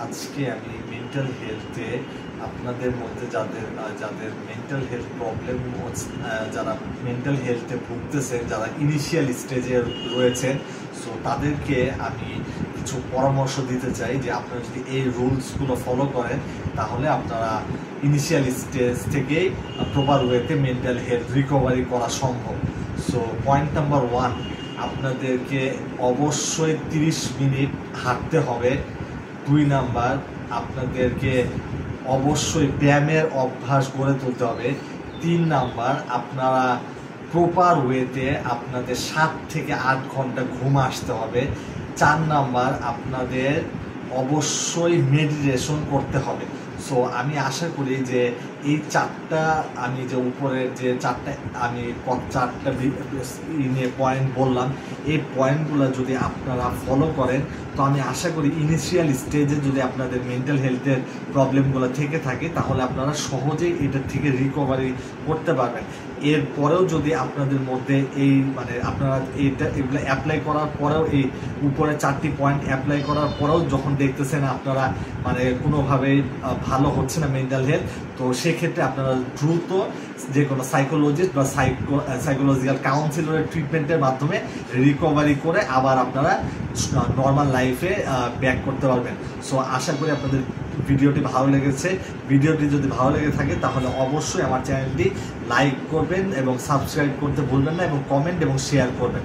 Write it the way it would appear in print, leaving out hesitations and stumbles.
আজকে আমি মেন্টাল হেলথে আপনাদের মধ্যে যাদের মেন্টাল হেলথ প্রবলেম, যারা মেন্টাল হেলথে ভুগতেছেন, যারা ইনিশিয়াল স্টেজে রয়েছেন, সো তাদেরকে আমি কিছু পরামর্শ দিতে চাই যে আপনারা যদি এই রুলসগুলো ফলো করেন তাহলে আপনারা ইনিশিয়াল স্টেজ থেকেই প্রপার ওয়েতে মেন্টাল হেলথ রিকভারি করা সম্ভব। সো পয়েন্ট নাম্বার 1, আপনাদেরকে অবশ্যই 30 মিনিট হাঁটতে হবে। 2 নাম্বার, আপনাদেরকে অবশ্যই ব্যায়ামের অভ্যাস গড়ে তুলতে হবে। 3 নাম্বার, আপনারা প্রপার ওয়েতে আপনাদের 7 থেকে 8 ঘন্টা ঘুম আসতে হবে। 4 নাম্বার, আপনাদের অবশ্যই মেডিটেশন করতে হবে। সো আমি আশা করি যে এই 4টা আমি যে উপরের যে 4টা নিয়ে পয়েন্ট বললাম, এই পয়েন্টগুলো যদি আপনারা ফলো করেন তো আমি আশা করি ইনিশিয়াল স্টেজে যদি আপনাদের মেন্টাল হেলথের প্রবলেমগুলো থেকে থাকে তাহলে আপনারা সহজেই এটার থেকে রিকভারি করতে পারবেন। এরপরেও যদি আপনাদের মধ্যে আপনারা এগুলো অ্যাপ্লাই করার পরেও, এই উপরে 4টি পয়েন্ট অ্যাপ্লাই করার পরেও যখন দেখতেছেন আপনারা কোনোভাবেই ভালো হচ্ছে না মেন্টাল হেলথ, তো সেক্ষেত্রে আপনারা দ্রুত যে কোনো সাইকোলজিস্ট বা সাইকোলজিক্যাল কাউন্সিলরের ট্রিটমেন্টের মাধ্যমে রিকভারি করে আবার আপনারা নর্মাল লাইফে ব্যাক করতে পারবেন। সো আশা করি আপনাদের ভিডিওটি ভালো লেগেছে। ভিডিওটি যদি ভালো লেগে থাকে তাহলে অবশ্যই আমার চ্যানেলটি লাইক করবেন এবং সাবস্ক্রাইব করতে ভুলবেন না, এবং কমেন্ট এবং শেয়ার করবেন।